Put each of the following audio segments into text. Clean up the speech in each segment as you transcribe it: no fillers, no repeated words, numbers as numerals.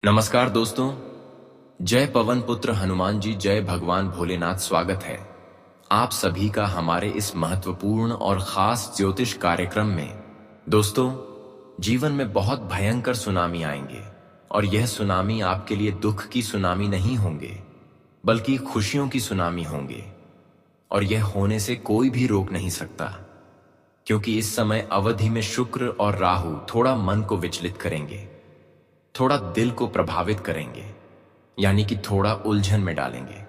नमस्कार दोस्तों। जय पवन पुत्र हनुमान जी, जय भगवान भोलेनाथ। स्वागत है आप सभी का हमारे इस महत्वपूर्ण और खास ज्योतिष कार्यक्रम में। दोस्तों, जीवन में बहुत भयंकर सुनामी आएंगे और यह सुनामी आपके लिए दुख की सुनामी नहीं होंगे, बल्कि खुशियों की सुनामी होंगे। और यह होने से कोई भी रोक नहीं सकता, क्योंकि इस समय अवधि में शुक्र और राहु थोड़ा मन को विचलित करेंगे, थोड़ा दिल को प्रभावित करेंगे, यानी कि थोड़ा उलझन में डालेंगे।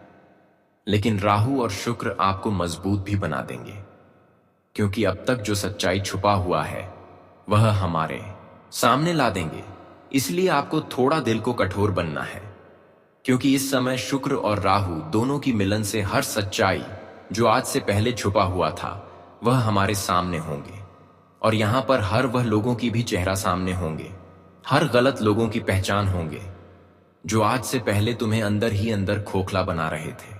लेकिन राहु और शुक्र आपको मजबूत भी बना देंगे, क्योंकि अब तक जो सच्चाई छुपा हुआ है वह हमारे सामने ला देंगे। इसलिए आपको थोड़ा दिल को कठोर बनना है, क्योंकि इस समय शुक्र और राहु दोनों की मिलन से हर सच्चाई जो आज से पहले छुपा हुआ था वह हमारे सामने होंगे। और यहां पर हर वह लोगों की भी चेहरा सामने होंगे, हर गलत लोगों की पहचान होंगे जो आज से पहले तुम्हें अंदर ही अंदर खोखला बना रहे थे,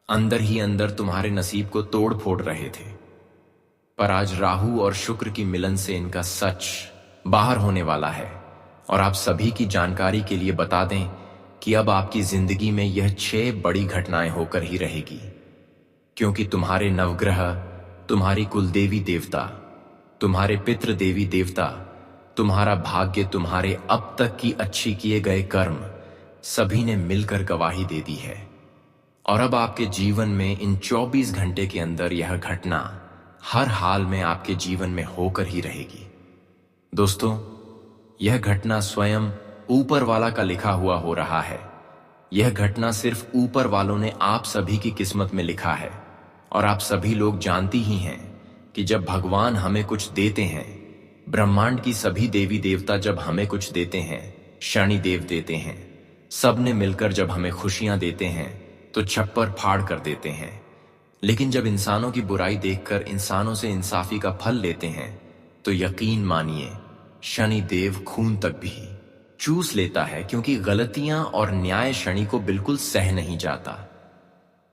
अंदर ही अंदर तुम्हारे नसीब को तोड़ फोड़ रहे थे। पर आज राहु और शुक्र की मिलन से इनका सच बाहर होने वाला है। और आप सभी की जानकारी के लिए बता दें कि अब आपकी जिंदगी में यह 6 बड़ी घटनाएं होकर ही रहेगी, क्योंकि तुम्हारे नवग्रह, तुम्हारी कुलदेवी देवता, तुम्हारे पितृ देवी देवता, तुम्हारा भाग्य, तुम्हारे अब तक की अच्छी किए गए कर्म, सभी ने मिलकर गवाही दे दी है। और अब आपके जीवन में इन 24 घंटे के अंदर यह घटना हर हाल में आपके जीवन में होकर ही रहेगी। दोस्तों, यह घटना स्वयं ऊपर वाला का लिखा हुआ हो रहा है। यह घटना सिर्फ ऊपर वालों ने आप सभी की किस्मत में लिखा है। और आप सभी लोग जानती ही हैं कि जब भगवान हमें कुछ देते हैं, ब्रह्मांड की सभी देवी देवता जब हमें कुछ देते हैं, शनि देव देते हैं, सब ने मिलकर जब हमें खुशियां देते हैं तो छप्पर फाड़ कर देते हैं। लेकिन जब इंसानों की बुराई देखकर इंसानों से इंसाफी का फल लेते हैं तो यकीन मानिए, शनि देव खून तक भी चूस लेता है, क्योंकि गलतियां और न्याय शनि को बिल्कुल सह नहीं जाता।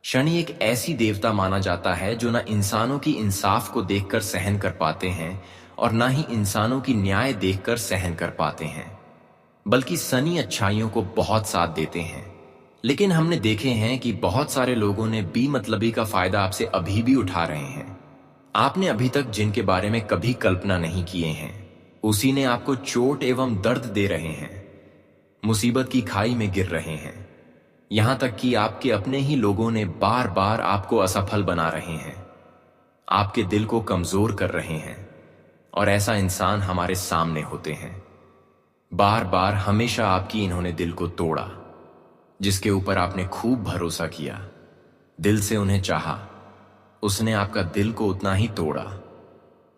शनि एक ऐसी देवता माना जाता है जो ना इंसानों की इंसाफ को देखकर सहन कर पाते हैं और ना ही इंसानों की न्याय देखकर सहन कर पाते हैं, बल्कि शनि अच्छाइयों को बहुत साथ देते हैं। लेकिन हमने देखे हैं कि बहुत सारे लोगों ने बेमतलबी का फायदा आपसे अभी भी उठा रहे हैं। आपने अभी तक जिनके बारे में कभी कल्पना नहीं किए हैं, उसी ने आपको चोट एवं दर्द दे रहे हैं, मुसीबत की खाई में गिर रहे हैं। यहां तक कि आपके अपने ही लोगों ने बार बार आपको असफल बना रहे हैं, आपके दिल को कमजोर कर रहे हैं। और ऐसा इंसान हमारे सामने होते हैं। बार बार हमेशा आपकी इन्होंने दिल को तोड़ा, जिसके ऊपर आपने खूब भरोसा किया, दिल से उन्हें चाहा, उसने आपका दिल को उतना ही तोड़ा।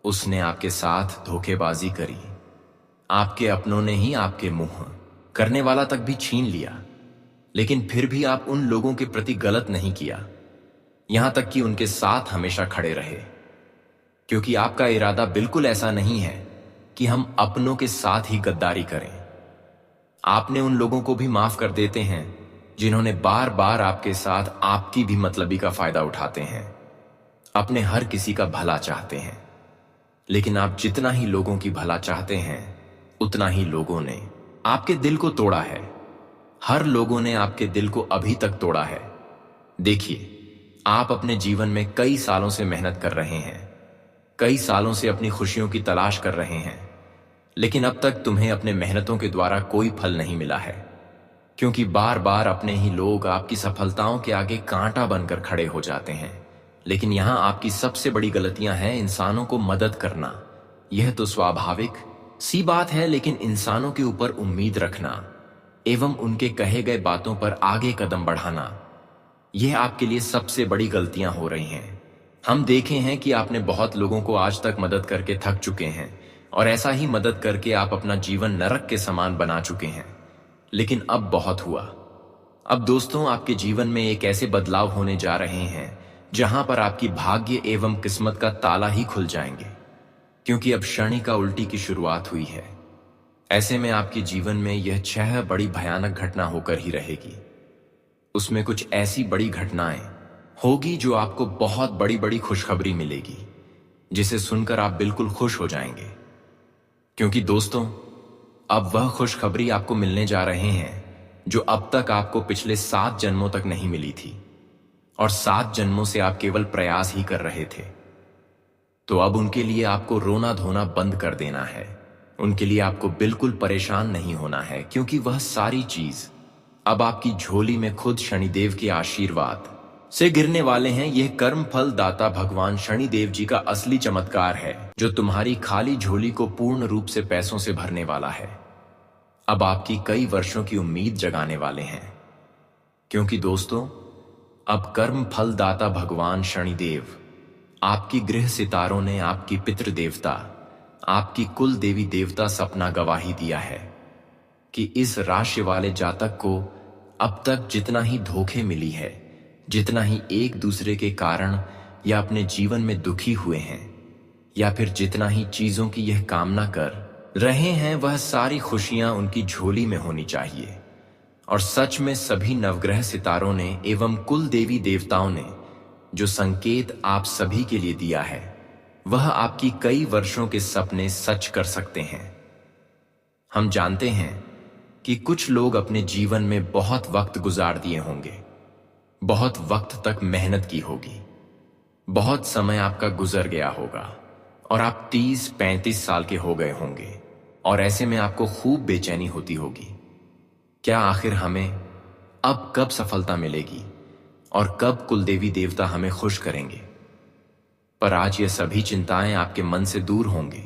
उसने आपके साथ धोखेबाजी करी, आपके अपनों ने ही आपके मुंह करने वाला तक भी छीन लिया। लेकिन फिर भी आप उन लोगों के प्रति गलत नहीं किया, यहां तक कि उनके साथ हमेशा खड़े रहे, क्योंकि आपका इरादा बिल्कुल ऐसा नहीं है कि हम अपनों के साथ ही गद्दारी करें। आपने उन लोगों को भी माफ कर देते हैं जिन्होंने बार बार आपके साथ आपकी भी मतलबी का फायदा उठाते हैं, अपने हर किसी का भला चाहते हैं। लेकिन आप जितना ही लोगों की भला चाहते हैं, उतना ही लोगों ने आपके दिल को तोड़ा है। हर लोगों ने आपके दिल को अभी तक तोड़ा है। देखिए, आप अपने जीवन में कई सालों से मेहनत कर रहे हैं, कई सालों से अपनी खुशियों की तलाश कर रहे हैं, लेकिन अब तक तुम्हें अपने मेहनतों के द्वारा कोई फल नहीं मिला है, क्योंकि बार बार अपने ही लोग आपकी सफलताओं के आगे कांटा बनकर खड़े हो जाते हैं। लेकिन यहां आपकी सबसे बड़ी गलतियां हैं इंसानों को मदद करना। यह तो स्वाभाविक सी बात है, लेकिन इंसानों के ऊपर उम्मीद रखना एवं उनके कहे गए बातों पर आगे कदम बढ़ाना, यह आपके लिए सबसे बड़ी गलतियां हो रही हैं। हम देखे हैं कि आपने बहुत लोगों को आज तक मदद करके थक चुके हैं, और ऐसा ही मदद करके आप अपना जीवन नरक के समान बना चुके हैं। लेकिन अब बहुत हुआ। अब दोस्तों, आपके जीवन में एक ऐसे बदलाव होने जा रहे हैं जहां पर आपकी भाग्य एवं किस्मत का ताला ही खुल जाएंगे, क्योंकि अब शनि का उल्टी की शुरुआत हुई है। ऐसे में आपके जीवन में यह 6 बड़ी भयानक घटना होकर ही रहेगी। उसमें कुछ ऐसी बड़ी घटनाएं होगी जो आपको बहुत बड़ी बड़ी खुशखबरी मिलेगी, जिसे सुनकर आप बिल्कुल खुश हो जाएंगे। क्योंकि दोस्तों, अब वह खुशखबरी आपको मिलने जा रहे हैं जो अब तक आपको पिछले 7 जन्मों तक नहीं मिली थी, और 7 जन्मों से आप केवल प्रयास ही कर रहे थे। तो अब उनके लिए आपको रोना धोना बंद कर देना है। उनके लिए आपको बिल्कुल परेशान नहीं होना है, क्योंकि वह सारी चीज अब आपकी झोली में खुद शनिदेव के आशीर्वाद से गिरने वाले हैं। यह कर्म फल दाता भगवान शनिदेव जी का असली चमत्कार है, जो तुम्हारी खाली झोली को पूर्ण रूप से पैसों से भरने वाला है। अब आपकी कई वर्षों की उम्मीद जगाने वाले हैं, क्योंकि दोस्तों, अब कर्म फल दाता भगवान शनिदेव, आपकी गृह सितारों ने, आपकी पितृ देवता, आपकी कुल देवी देवता सपना गवाही दिया है कि इस राशि वाले जातक को अब तक जितना ही धोखे मिली है, जितना ही एक दूसरे के कारण या अपने जीवन में दुखी हुए हैं, या फिर जितना ही चीजों की यह कामना कर रहे हैं, वह सारी खुशियां उनकी झोली में होनी चाहिए। और सच में सभी नवग्रह सितारों ने एवं कुल देवी देवताओं ने जो संकेत आप सभी के लिए दिया है, वह आपकी कई वर्षों के सपने सच कर सकते हैं। हम जानते हैं कि कुछ लोग अपने जीवन में बहुत वक्त गुजार दिए होंगे, बहुत वक्त तक मेहनत की होगी, बहुत समय आपका गुजर गया होगा और आप 30-35 साल के हो गए होंगे, और ऐसे में आपको खूब बेचैनी होती होगी। क्या आखिर हमें अब कब सफलता मिलेगी और कब कुलदेवी देवता हमें खुश करेंगे? पर आज ये सभी चिंताएं आपके मन से दूर होंगे।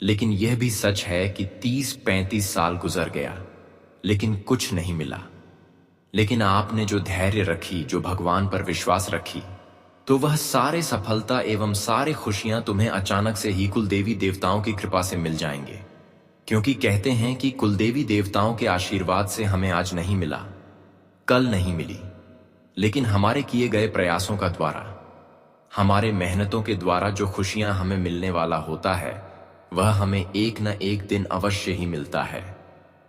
लेकिन यह भी सच है कि 30-35 साल गुजर गया, लेकिन कुछ नहीं मिला। लेकिन आपने जो धैर्य रखी, जो भगवान पर विश्वास रखी, तो वह सारे सफलता एवं सारे खुशियां तुम्हें अचानक से ही कुलदेवी देवताओं की कृपा से मिल जाएंगे। क्योंकि कहते हैं कि कुलदेवी देवताओं के आशीर्वाद से हमें आज नहीं मिला, कल नहीं मिली, लेकिन हमारे किए गए प्रयासों का द्वारा, हमारे मेहनतों के द्वारा जो खुशियां हमें मिलने वाला होता है, वह हमें एक न एक दिन अवश्य ही मिलता है।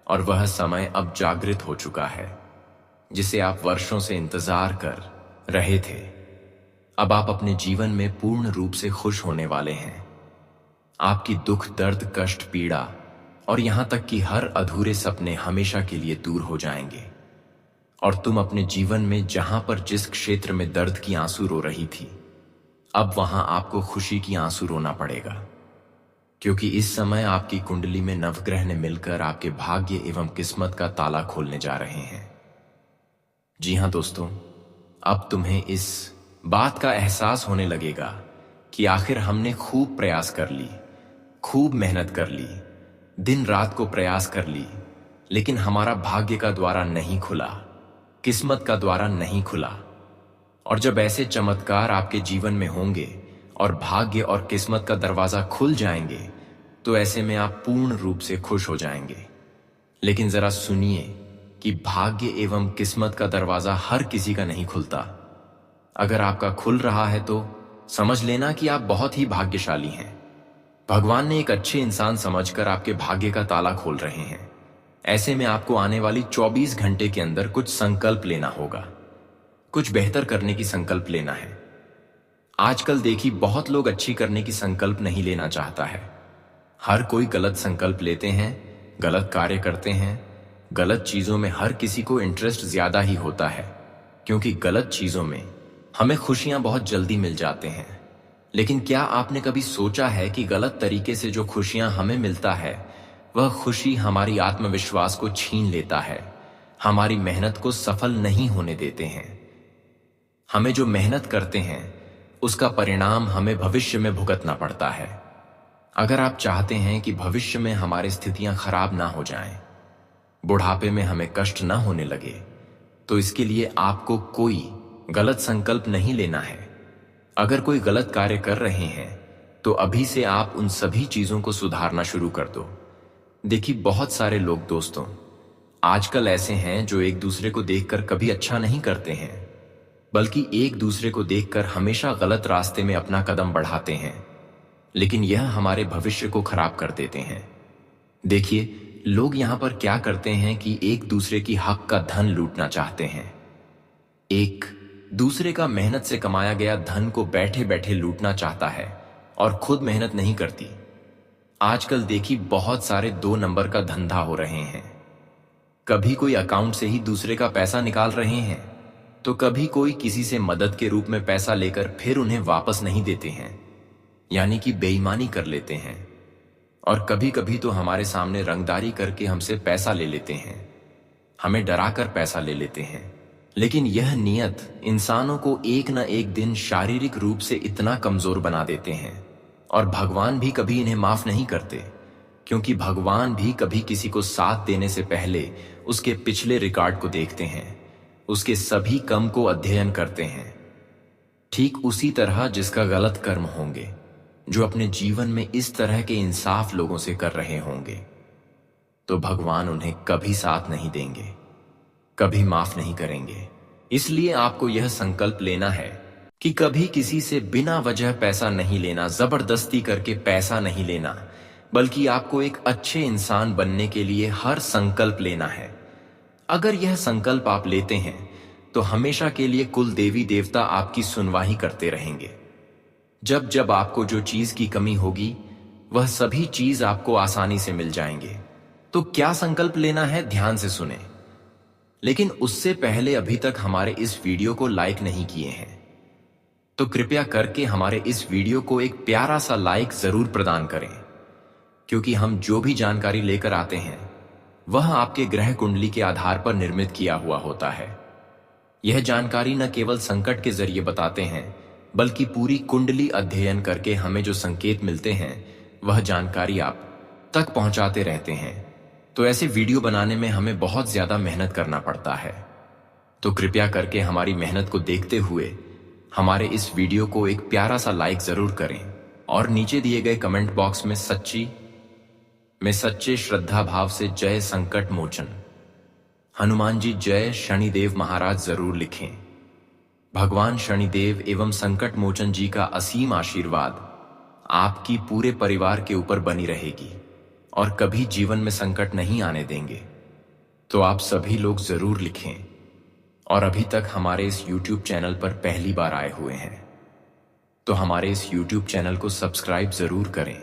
और वह समय अब जागृत हो चुका है, जिसे आप वर्षों से इंतजार कर रहे थे। अब आप अपने जीवन में पूर्ण रूप से खुश होने वाले हैं। आपकी दुख, दर्द, कष्ट, पीड़ा और यहां तक कि हर अधूरे सपने हमेशा के लिए दूर हो जाएंगे। और तुम अपने जीवन में जहां पर जिस क्षेत्र में दर्द की आंसू रो रही थी, अब वहां आपको खुशी की आंसू रोना पड़ेगा। क्योंकि इस समय आपकी कुंडली में नवग्रह ने मिलकर आपके भाग्य एवं किस्मत का ताला खोलने जा रहे हैं। जी हां दोस्तों, अब तुम्हें इस बात का एहसास होने लगेगा कि आखिर हमने खूब प्रयास कर ली, खूब मेहनत कर ली, दिन रात को प्रयास कर ली, लेकिन हमारा भाग्य का द्वारा नहीं खुला, किस्मत का द्वारा नहीं खुला। और जब ऐसे चमत्कार आपके जीवन में होंगे और भाग्य और किस्मत का दरवाजा खुल जाएंगे, तो ऐसे में आप पूर्ण रूप से खुश हो जाएंगे। लेकिन जरा सुनिए कि भाग्य एवं किस्मत का दरवाजा हर किसी का नहीं खुलता। अगर आपका खुल रहा है तो समझ लेना कि आप बहुत ही भाग्यशाली हैं। भगवान ने एक अच्छे इंसान समझकर आपके भाग्य का ताला खोल रहे हैं। ऐसे में आपको आने वाली 24 घंटे के अंदर कुछ संकल्प लेना होगा, कुछ बेहतर करने की संकल्प लेना है। आजकल देखिए, बहुत लोग अच्छी करने की संकल्प नहीं लेना चाहता है। हर कोई गलत संकल्प लेते हैं, गलत कार्य करते हैं। गलत चीजों में हर किसी को इंटरेस्ट ज्यादा ही होता है, क्योंकि गलत चीजों में हमें खुशियां बहुत जल्दी मिल जाते हैं। लेकिन क्या आपने कभी सोचा है कि गलत तरीके से जो खुशियां हमें मिलता है, वह खुशी हमारी आत्मविश्वास को छीन लेता है, हमारी मेहनत को सफल नहीं होने देते हैं। हमें जो मेहनत करते हैं उसका परिणाम हमें भविष्य में भुगतना पड़ता है। अगर आप चाहते हैं कि भविष्य में हमारी स्थितियां खराब ना हो जाएं, बुढ़ापे में हमें कष्ट ना होने लगे, तो इसके लिए आपको कोई गलत संकल्प नहीं लेना है। अगर कोई गलत कार्य कर रहे हैं तो अभी से आप उन सभी चीजों को सुधारना शुरू कर दो। देखिए, बहुत सारे लोग दोस्तों आजकल ऐसे हैं जो एक दूसरे को देखकर कभी अच्छा नहीं करते हैं, बल्कि एक दूसरे को देखकर हमेशा गलत रास्ते में अपना कदम बढ़ाते हैं। लेकिन यह हमारे भविष्य को खराब कर देते हैं। देखिए, लोग यहां पर क्या करते हैं कि एक दूसरे की हक का धन लूटना चाहते हैं। एक दूसरे का मेहनत से कमाया गया धन को बैठे बैठे लूटना चाहता है और खुद मेहनत नहीं करती। आजकल देखी बहुत सारे 2 नंबर का धंधा हो रहे हैं। कभी कोई अकाउंट से ही दूसरे का पैसा निकाल रहे हैं, तो कभी कोई किसी से मदद के रूप में पैसा लेकर फिर उन्हें वापस नहीं देते हैं, यानी कि बेईमानी कर लेते हैं। और कभी कभी तो हमारे सामने रंगदारी करके हमसे पैसा ले लेते हैं, हमें डराकर पैसा ले लेते हैं। लेकिन यह नियत इंसानों को एक न एक दिन शारीरिक रूप से इतना कमजोर बना देते हैं, और भगवान भी कभी इन्हें माफ नहीं करते, क्योंकि भगवान भी कभी किसी को साथ देने से पहले उसके पिछले रिकॉर्ड को देखते हैं, उसके सभी कर्म को अध्ययन करते हैं। ठीक उसी तरह जिसका गलत कर्म होंगे, जो अपने जीवन में इस तरह के इंसाफ लोगों से कर रहे होंगे, तो भगवान उन्हें कभी साथ नहीं देंगे, कभी माफ नहीं करेंगे। इसलिए आपको यह संकल्प लेना है कि कभी किसी से बिना वजह पैसा नहीं लेना, जबरदस्ती करके पैसा नहीं लेना, बल्कि आपको एक अच्छे इंसान बनने के लिए हर संकल्प लेना है। अगर यह संकल्प आप लेते हैं तो हमेशा के लिए कुल देवी देवता आपकी सुनवाई करते रहेंगे। जब जब आपको जो चीज की कमी होगी, वह सभी चीज आपको आसानी से मिल जाएंगे। तो क्या संकल्प लेना है, ध्यान से सुने। लेकिन उससे पहले अभी तक हमारे इस वीडियो को लाइक नहीं किए हैं, तो कृपया करके हमारे इस वीडियो को एक प्यारा सा लाइक जरूर प्रदान करें, क्योंकि हम जो भी जानकारी लेकर आते हैं वह आपके ग्रह कुंडली के आधार पर निर्मित किया हुआ होता है। यह जानकारी न केवल संकट के जरिए बताते हैं, बल्कि पूरी कुंडली अध्ययन करके हमें जो संकेत मिलते हैं वह जानकारी आप तक पहुंचाते रहते हैं। तो ऐसे वीडियो बनाने में हमें बहुत ज्यादा मेहनत करना पड़ता है। तो कृपया करके हमारी मेहनत को देखते हुए हमारे इस वीडियो को एक प्यारा सा लाइक जरूर करें, और नीचे दिए गए कमेंट बॉक्स में सच्चे श्रद्धा भाव से जय संकट मोचन हनुमान जी, जय शनिदेव महाराज जरूर लिखें। भगवान शनिदेव एवं संकट मोचन जी का असीम आशीर्वाद आपकी पूरे परिवार के ऊपर बनी रहेगी, और कभी जीवन में संकट नहीं आने देंगे। तो आप सभी लोग जरूर लिखें, और अभी तक हमारे इस YouTube चैनल पर पहली बार आए हुए हैं तो हमारे इस YouTube चैनल को सब्सक्राइब जरूर करें।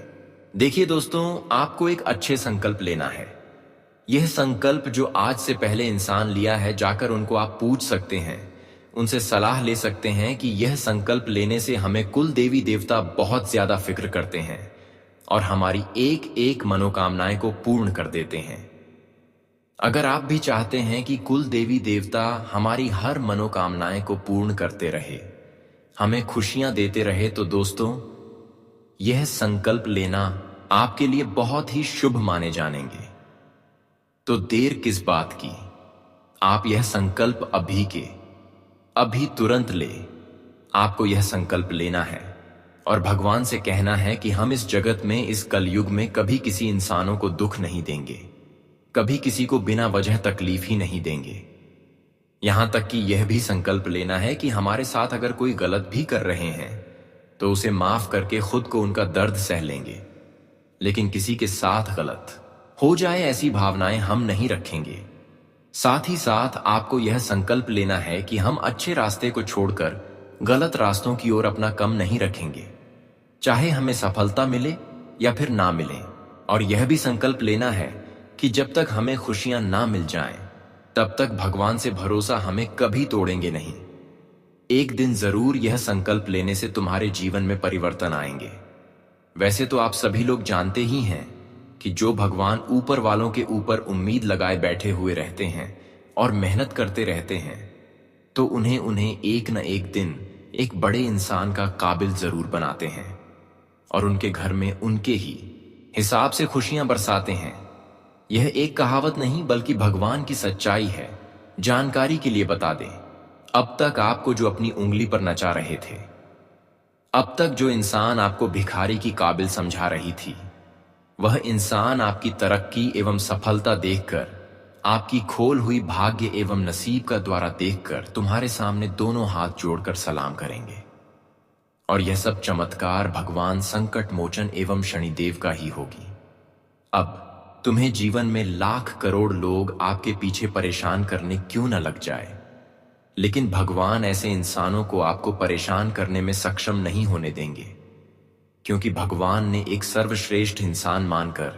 देखिए दोस्तों, आपको एक अच्छे संकल्प लेना है। यह संकल्प जो आज से पहले इंसान लिया है, जाकर उनको आप पूछ सकते हैं, उनसे सलाह ले सकते हैं कि यह संकल्प लेने से हमें कुल देवी देवता बहुत ज्यादा फिक्र करते हैं और हमारी एक एक मनोकामनाएं को पूर्ण कर देते हैं। अगर आप भी चाहते हैं कि कुल देवी देवता हमारी हर मनोकामनाएं को पूर्ण करते रहे, हमें खुशियां देते रहे, तो दोस्तों यह संकल्प लेना आपके लिए बहुत ही शुभ माने जानेंगे। तो देर किस बात की, आप यह संकल्प अभी तुरंत ले। आपको यह संकल्प लेना है और भगवान से कहना है कि हम इस जगत में, इस कलयुग में कभी किसी इंसानों को दुख नहीं देंगे, कभी किसी को बिना वजह तकलीफ ही नहीं देंगे। यहां तक कि यह भी संकल्प लेना है कि हमारे साथ अगर कोई गलत भी कर रहे हैं तो उसे माफ करके खुद को उनका दर्द सह लेंगे, लेकिन किसी के साथ गलत हो जाए ऐसी भावनाएं हम नहीं रखेंगे। साथ ही साथ आपको यह संकल्प लेना है कि हम अच्छे रास्ते को छोड़कर गलत रास्तों की ओर अपना कम नहीं रखेंगे, चाहे हमें सफलता मिले या फिर ना मिले। और यह भी संकल्प लेना है कि जब तक हमें खुशियां ना मिल जाएं, तब तक भगवान से भरोसा हमें कभी तोड़ेंगे नहीं। एक दिन जरूर यह संकल्प लेने से तुम्हारे जीवन में परिवर्तन आएंगे। वैसे तो आप सभी लोग जानते ही हैं कि जो भगवान ऊपर वालों के ऊपर उम्मीद लगाए बैठे हुए रहते हैं और मेहनत करते रहते हैं, तो उन्हें एक न एक दिन एक बड़े इंसान का काबिल जरूर बनाते हैं और उनके घर में उनके ही हिसाब से खुशियां बरसाते हैं। यह एक कहावत नहीं बल्कि भगवान की सच्चाई है। जानकारी के लिए बता दें, अब तक आपको जो अपनी उंगली पर नचा रहे थे, अब तक जो इंसान आपको भिखारी की काबिल समझा रही थी, वह इंसान आपकी तरक्की एवं सफलता देखकर, आपकी खोल हुई भाग्य एवं नसीब का द्वारा देखकर तुम्हारे सामने दोनों हाथ जोड़कर सलाम करेंगे। और यह सब चमत्कार भगवान संकट मोचन एवं शनिदेव का ही होगी। अब तुम्हें जीवन में लाख करोड़ लोग आपके पीछे परेशान करने क्यों न लग जाए, लेकिन भगवान ऐसे इंसानों को आपको परेशान करने में सक्षम नहीं होने देंगे, क्योंकि भगवान ने एक सर्वश्रेष्ठ इंसान मानकर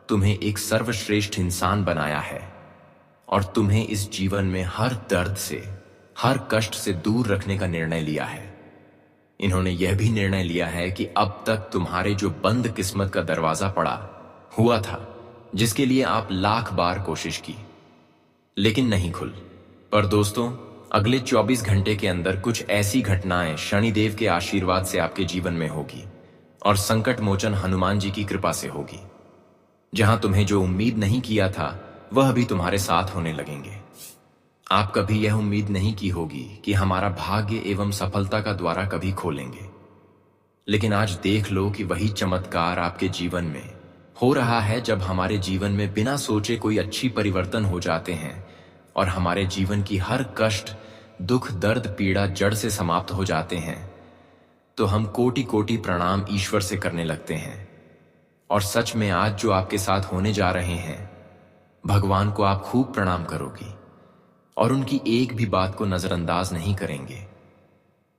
तुम्हें एक सर्वश्रेष्ठ इंसान बनाया है और तुम्हें इस जीवन में हर दर्द से, हर कष्ट से दूर रखने का निर्णय लिया है। इन्होंने यह भी निर्णय लिया है कि अब तक तुम्हारे जो बंद किस्मत का दरवाजा पड़ा हुआ था, जिसके लिए आप लाख बार कोशिश की लेकिन नहीं खुल, पर दोस्तों अगले 24 घंटे के अंदर कुछ ऐसी घटनाएं शनिदेव के आशीर्वाद से आपके जीवन में होगी और संकट मोचन हनुमान जी की कृपा से होगी। जहां तुम्हें जो उम्मीद नहीं किया था वह भी तुम्हारे साथ होने लगेंगे। आप कभी यह उम्मीद नहीं की होगी कि हमारा भाग्य एवं सफलता का द्वारा कभी खोलेंगे, लेकिन आज देख लो कि वही चमत्कार आपके जीवन में हो रहा है जब हमारे जीवन में बिना सोचे कोई अच्छी परिवर्तन हो जाते हैं और हमारे जीवन की हर कष्ट, दुख, दर्द, पीड़ा जड़ से समाप्त हो जाते हैं, तो हम कोटि कोटि प्रणाम ईश्वर से करने लगते हैं। और सच में आज जो आपके साथ होने जा रहे हैं, भगवान को आप खूब प्रणाम करोगी और उनकी एक भी बात को नजरअंदाज नहीं करेंगे,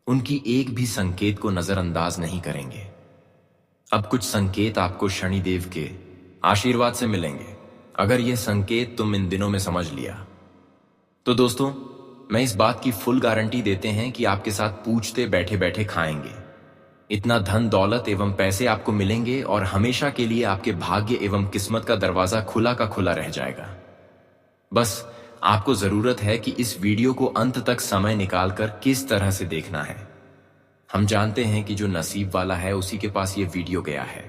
उनकी एक भी संकेत को नजरअंदाज नहीं करेंगे। अब कुछ संकेत आपको शनिदेव के आशीर्वाद से मिलेंगे। अगर यह संकेत तुम इन दिनों में समझ लिया तो दोस्तों मैं इस बात की फुल गारंटी देते हैं कि आपके साथ पूछते बैठे बैठे खाएंगे। इतना धन दौलत एवं पैसे आपको मिलेंगे और हमेशा के लिए आपके भाग्य एवं किस्मत का दरवाजा खुला का खुला रह जाएगा। बस आपको जरूरत है कि इस वीडियो को अंत तक समय निकालकर किस तरह से देखना है। हम जानते हैं कि जो नसीब वाला है उसी के पास ये वीडियो गया है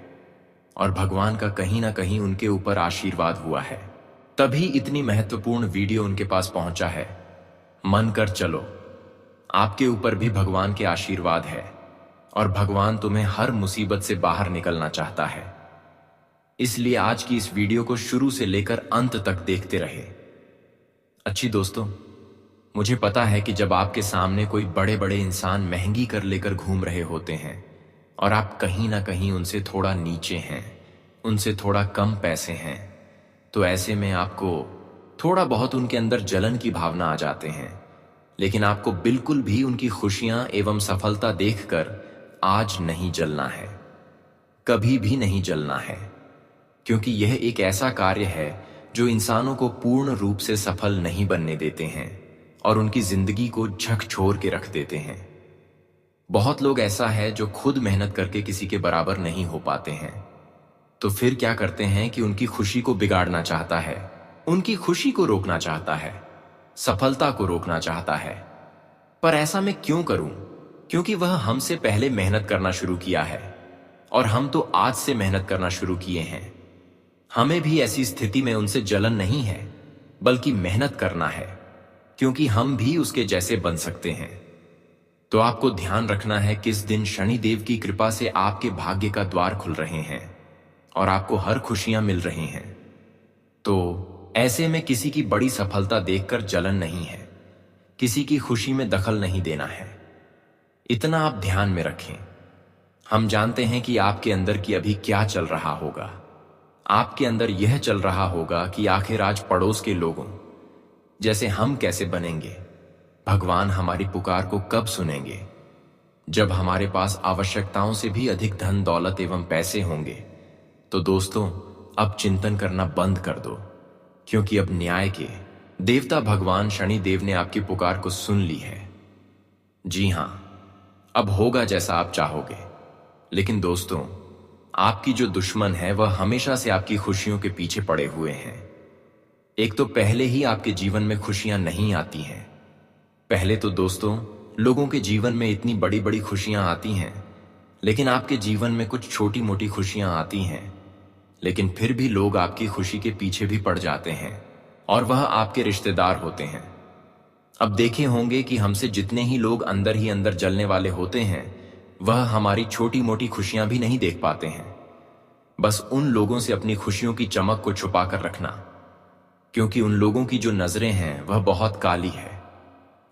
और भगवान का कहीं ना कहीं उनके ऊपर आशीर्वाद हुआ है, तभी इतनी महत्वपूर्ण वीडियो उनके पास पहुंचा है। मन कर चलो, आपके ऊपर भी भगवान के आशीर्वाद है और भगवान तुम्हें हर मुसीबत से बाहर निकलना चाहता है। इसलिए आज की इस वीडियो को शुरू से लेकर अंत तक देखते रहे। अच्छी दोस्तों, मुझे पता है कि जब आपके सामने कोई बड़े बड़े इंसान महंगी कर लेकर घूम रहे होते हैं और आप कहीं ना कहीं उनसे थोड़ा नीचे हैं, उनसे थोड़ा कम पैसे हैं, तो ऐसे में आपको थोड़ा बहुत उनके अंदर जलन की भावना आ जाते हैं। लेकिन आपको बिल्कुल भी उनकी खुशियां एवं सफलता देखकर आज नहीं जलना है, कभी भी नहीं जलना है, क्योंकि यह एक ऐसा कार्य है जो इंसानों को पूर्ण रूप से सफल नहीं बनने देते हैं और उनकी जिंदगी को झकझोर के रख देते हैं। बहुत लोग ऐसा है जो खुद मेहनत करके किसी के बराबर नहीं हो पाते हैं, तो फिर क्या करते हैं कि उनकी खुशी को बिगाड़ना चाहता है, उनकी खुशी को रोकना चाहता है, सफलता को रोकना चाहता है। पर ऐसा मैं क्यों करूं? क्योंकि वह हमसे पहले मेहनत करना शुरू किया है और हम तो आज से मेहनत करना शुरू किए हैं। हमें भी ऐसी स्थिति में उनसे जलन नहीं है, बल्कि मेहनत करना है, क्योंकि हम भी उसके जैसे बन सकते हैं। तो आपको ध्यान रखना है किस दिन शनिदेव की कृपा से आपके भाग्य का द्वार खुल रहे हैं और आपको हर खुशियां मिल रही हैं। तो ऐसे में किसी की बड़ी सफलता देखकर जलन नहीं है, किसी की खुशी में दखल नहीं देना है। इतना आप ध्यान में रखें। हम जानते हैं कि आपके अंदर की अभी क्या चल रहा होगा। आपके अंदर यह चल रहा होगा कि आखिर आज पड़ोस के लोगों जैसे हम कैसे बनेंगे, भगवान हमारी पुकार को कब सुनेंगे। जब हमारे पास आवश्यकताओं से भी अधिक धन दौलत एवं पैसे होंगे, तो दोस्तों अब चिंतन करना बंद कर दो, क्योंकि अब न्याय के देवता भगवान शनिदेव ने आपकी पुकार को सुन ली है। जी हां, अब होगा जैसा आप चाहोगे। लेकिन दोस्तों, आपकी जो दुश्मन है वह हमेशा से आपकी खुशियों के पीछे पड़े हुए हैं। एक तो पहले ही आपके जीवन में खुशियां नहीं आती हैं। पहले तो दोस्तों लोगों के जीवन में इतनी बड़ी बड़ी खुशियां आती हैं, लेकिन आपके जीवन में कुछ छोटी मोटी खुशियां आती हैं, लेकिन फिर भी लोग आपकी खुशी के पीछे भी पड़ जाते हैं और वह आपके रिश्तेदार होते हैं। अब देखे होंगे कि हमसे जितने ही लोग अंदर ही अंदर जलने वाले होते हैं, वह हमारी छोटी मोटी खुशियां भी नहीं देख पाते हैं। बस उन लोगों से अपनी खुशियों की चमक को छुपा कर रखना, क्योंकि उन लोगों की जो नजरें हैं वह बहुत काली है।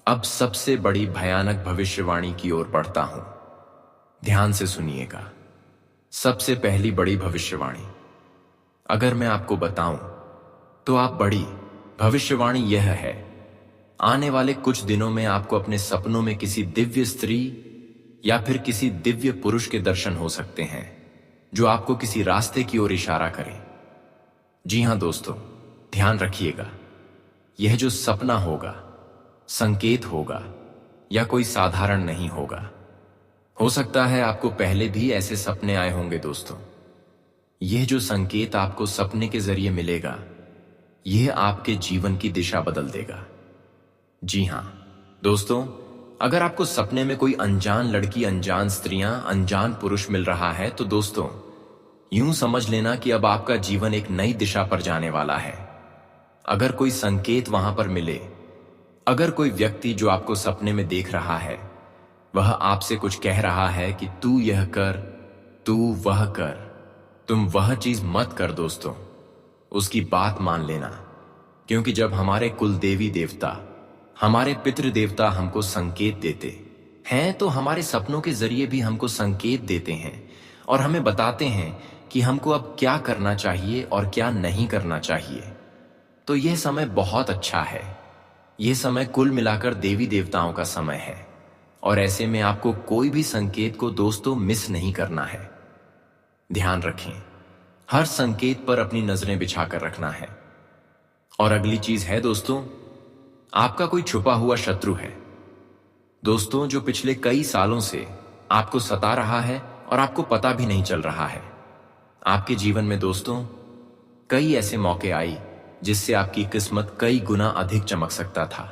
अब सबसे बड़ी भयानक भविष्यवाणी की ओर बढ़ता हूं, ध्यान से सुनिएगा। सबसे पहली बड़ी भविष्यवाणी अगर मैं आपको बताऊं तो आप बड़ी भविष्यवाणी यह है, आने वाले कुछ दिनों में आपको अपने सपनों में किसी दिव्य स्त्री या फिर किसी दिव्य पुरुष के दर्शन हो सकते हैं जो आपको किसी रास्ते की ओर इशारा करे। जी हां दोस्तों, ध्यान रखिएगा, यह जो सपना होगा, संकेत होगा या कोई साधारण नहीं होगा। हो सकता है आपको पहले भी ऐसे सपने आए होंगे दोस्तों। यह जो संकेत आपको सपने के जरिए मिलेगा, यह आपके जीवन की दिशा बदल देगा। जी हां दोस्तों, अगर आपको सपने में कोई अनजान लड़की, अनजान स्त्रियां, अनजान पुरुष मिल रहा है तो दोस्तों यूं समझ लेना कि अब आपका जीवन एक नई दिशा पर जाने वाला है। अगर कोई संकेत वहां पर मिले, अगर कोई व्यक्ति जो आपको सपने में देख रहा है वह आपसे कुछ कह रहा है कि तू यह कर, तू वह कर, तुम वह चीज मत कर दोस्तों, उसकी बात मान लेना। क्योंकि जब हमारे कुल देवी देवता, हमारे पितृ देवता हमको संकेत देते हैं तो हमारे सपनों के जरिए भी हमको संकेत देते हैं और हमें बताते हैं कि हमको अब क्या करना चाहिए और क्या नहीं करना चाहिए। तो यह समय बहुत अच्छा है। यह समय कुल मिलाकर देवी देवताओं का समय है और ऐसे में आपको कोई भी संकेत को दोस्तों मिस नहीं करना है। ध्यान रखें, हर संकेत पर अपनी नजरें बिछाकर रखना है। और अगली चीज है दोस्तों, आपका कोई छुपा हुआ शत्रु है दोस्तों, जो पिछले कई सालों से आपको सता रहा है और आपको पता भी नहीं चल रहा है। आपके जीवन में दोस्तों कई ऐसे मौके आई जिससे आपकी किस्मत कई गुना अधिक चमक सकता था,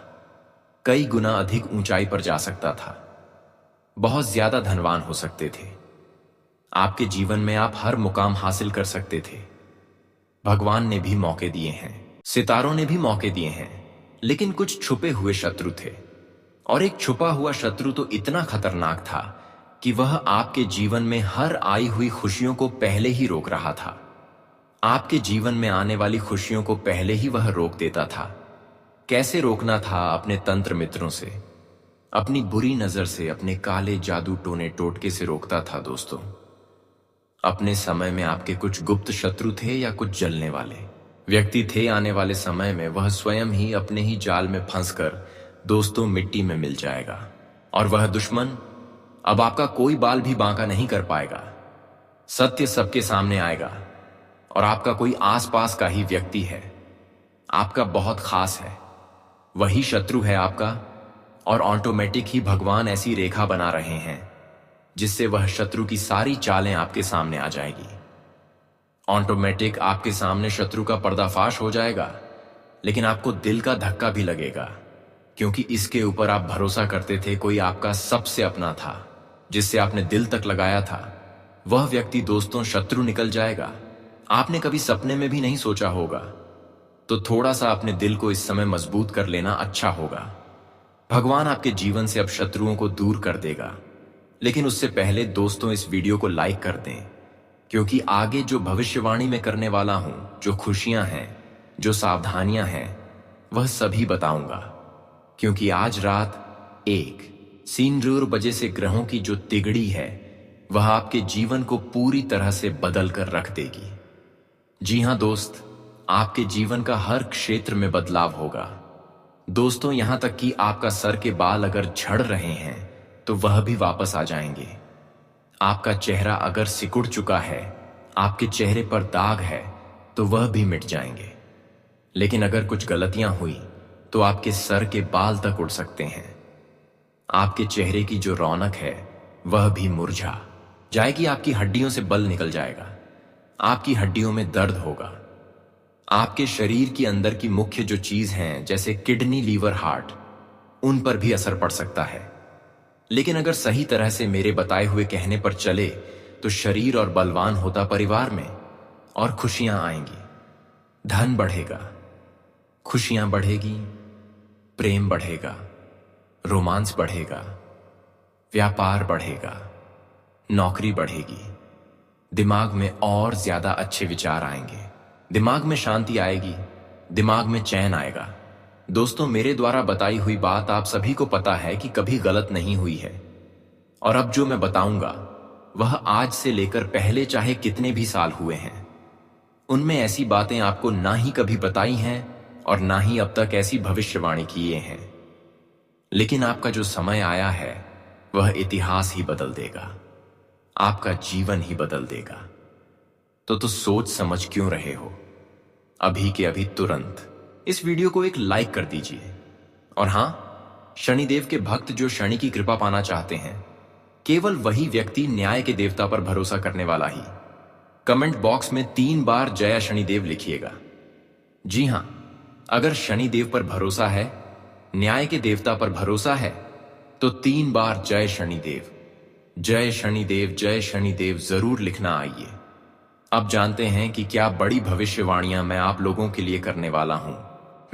कई गुना अधिक ऊंचाई पर जा सकता था, बहुत ज्यादा धनवान हो सकते थे। आपके जीवन में आप हर मुकाम हासिल कर सकते थे। भगवान ने भी मौके दिए हैं, सितारों ने भी मौके दिए हैं, लेकिन कुछ छुपे हुए शत्रु थे। और एक छुपा हुआ शत्रु तो इतना खतरनाक था कि वह आपके जीवन में हर आई हुई खुशियों को पहले ही रोक रहा था। आपके जीवन में आने वाली खुशियों को पहले ही वह रोक देता था। कैसे रोकना था? अपने तंत्र मित्रों से, अपनी बुरी नजर से, अपने काले जादू टोने टोटके से रोकता था दोस्तों। अपने समय में आपके कुछ गुप्त शत्रु थे या कुछ जलने वाले व्यक्ति थे। आने वाले समय में वह स्वयं ही अपने ही जाल में फंसकर दोस्तों मिट्टी में मिल जाएगा और वह दुश्मन अब आपका कोई बाल भी बांका नहीं कर पाएगा। सत्य सबके सामने आएगा और आपका कोई आसपास का ही व्यक्ति है, आपका बहुत खास है, वही शत्रु है आपका। और ऑटोमेटिक ही भगवान ऐसी रेखा बना रहे हैं जिससे वह शत्रु की सारी चालें आपके सामने आ जाएगी। ऑटोमेटिक आपके सामने शत्रु का पर्दाफाश हो जाएगा, लेकिन आपको दिल का धक्का भी लगेगा क्योंकि इसके ऊपर आप भरोसा करते थे। कोई आपका सबसे अपना था जिससे आपने दिल तक लगाया था, वह व्यक्ति दोस्तों शत्रु निकल जाएगा। आपने कभी सपने में भी नहीं सोचा होगा। तो थोड़ा सा अपने दिल को इस समय मजबूत कर लेना अच्छा होगा। भगवान आपके जीवन से अब शत्रुओं को दूर कर देगा, लेकिन उससे पहले दोस्तों इस वीडियो को लाइक कर दें, क्योंकि आगे जो भविष्यवाणी में करने वाला हूं, जो खुशियां हैं, जो सावधानियां हैं, वह सभी बताऊंगा। क्योंकि आज रात 1:00 बजे से ग्रहों की जो तिगड़ी है वह आपके जीवन को पूरी तरह से बदल कर रख देगी। जी हां दोस्त, आपके जीवन का हर क्षेत्र में बदलाव होगा दोस्तों। यहां तक कि आपका सर के बाल अगर झड़ रहे हैं तो वह भी वापस आ जाएंगे। आपका चेहरा अगर सिकुड़ चुका है, आपके चेहरे पर दाग है, तो वह भी मिट जाएंगे। लेकिन अगर कुछ गलतियां हुई तो आपके सर के बाल तक उड़ सकते हैं। आपके चेहरे की जो रौनक है वह भी मुरझा जाएगी। आपकी हड्डियों से बल निकल जाएगा, आपकी हड्डियों में दर्द होगा। आपके शरीर की अंदर की मुख्य जो चीज हैं जैसे किडनी, लीवर, हार्ट, उन पर भी असर पड़ सकता है। लेकिन अगर सही तरह से मेरे बताए हुए कहने पर चले तो शरीर और बलवान होता परिवार में और खुशियां आएंगी, धन बढ़ेगा, खुशियां बढ़ेगी, प्रेम बढ़ेगा, रोमांस बढ़ेगा, व्यापार बढ़ेगा, नौकरी बढ़ेगी, दिमाग में और ज्यादा अच्छे विचार आएंगे, दिमाग में शांति आएगी, दिमाग में चैन आएगा। दोस्तों मेरे द्वारा बताई हुई बात आप सभी को पता है कि कभी गलत नहीं हुई है। और अब जो मैं बताऊंगा वह आज से लेकर पहले चाहे कितने भी साल हुए हैं, उनमें ऐसी बातें आपको ना ही कभी बताई हैं और ना ही अब तक ऐसी भविष्यवाणी किए हैं। लेकिन आपका जो समय आया है वह इतिहास ही बदल देगा, आपका जीवन ही बदल देगा। तो सोच समझ क्यों रहे हो? अभी के अभी तुरंत इस वीडियो को एक लाइक कर दीजिए। और हां, शनिदेव के भक्त जो शनि की कृपा पाना चाहते हैं, केवल वही व्यक्ति न्याय के देवता पर भरोसा करने वाला ही कमेंट बॉक्स में 3 बार जय शनिदेव लिखिएगा। जी हां, अगर शनिदेव पर भरोसा है, न्याय के देवता पर भरोसा है, तो 3 बार जय शनिदेव, जय शनिदेव, जय शनिदेव जरूर लिखना। आइए अब जानते हैं कि क्या बड़ी भविष्यवाणियां मैं आप लोगों के लिए करने वाला हूं।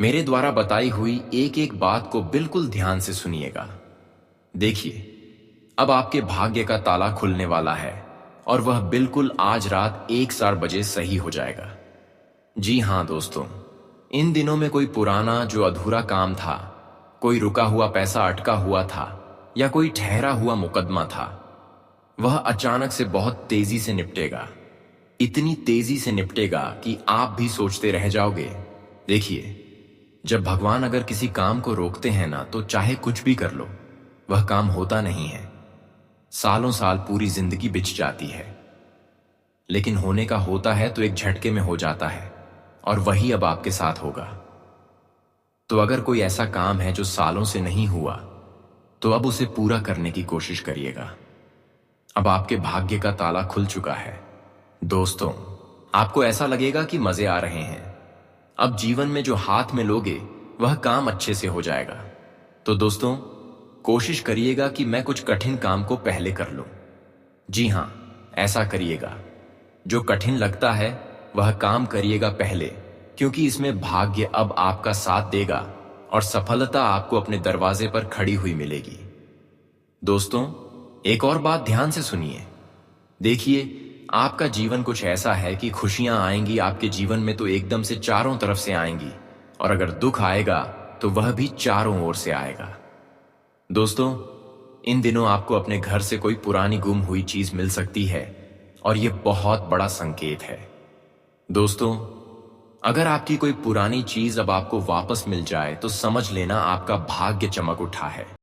मेरे द्वारा बताई हुई एक एक बात को बिल्कुल ध्यान से सुनिएगा। देखिए, अब आपके भाग्य का ताला खुलने वाला है और वह बिल्कुल आज रात 1:00 बजे सही हो जाएगा। जी हां दोस्तों, इन दिनों में कोई पुराना जो अधूरा काम था, कोई रुका हुआ पैसा अटका हुआ था या कोई ठहरा हुआ मुकदमा था, वह अचानक से बहुत तेजी से निपटेगा। इतनी तेजी से निपटेगा कि आप भी सोचते रह जाओगे। देखिए, जब भगवान अगर किसी काम को रोकते हैं ना, तो चाहे कुछ भी कर लो, वह काम होता नहीं है। सालों साल पूरी जिंदगी बिछ जाती है, लेकिन होने का होता है तो एक झटके में हो जाता है, और वही अब आपके साथ होगा। तो अगर कोई ऐसा काम है जो सालों से नहीं हुआ, तो अब उसे पूरा करने की कोशिश करिएगा। अब आपके भाग्य का ताला खुल चुका है। दोस्तों, आपको ऐसा लगेगा कि मजे आ रहे हैं। अब जीवन में जो हाथ में लोगे, वह काम अच्छे से हो जाएगा। तो दोस्तों, कोशिश करिएगा कि मैं कुछ कठिन काम को पहले कर लूं। जी हां, ऐसा करिएगा। जो कठिन लगता है वह काम करिएगा पहले, क्योंकि इसमें भाग्य अब आपका साथ देगा और सफलता आपको अपने दरवाजे पर खड़ी हुई मिलेगी। दोस्तों, एक और बात ध्यान से सुनिए। देखिए, आपका जीवन कुछ ऐसा है कि खुशियां आएंगी आपके जीवन में तो एकदम से चारों तरफ से आएंगी, और अगर दुख आएगा तो वह भी चारों ओर से आएगा। दोस्तों, इन दिनों आपको अपने घर से कोई पुरानी गुम हुई चीज मिल सकती है, और यह बहुत बड़ा संकेत है। दोस्तों, अगर आपकी कोई पुरानी चीज अब आपको वापस मिल जाए, तो समझ लेना आपका भाग्य चमक उठा है।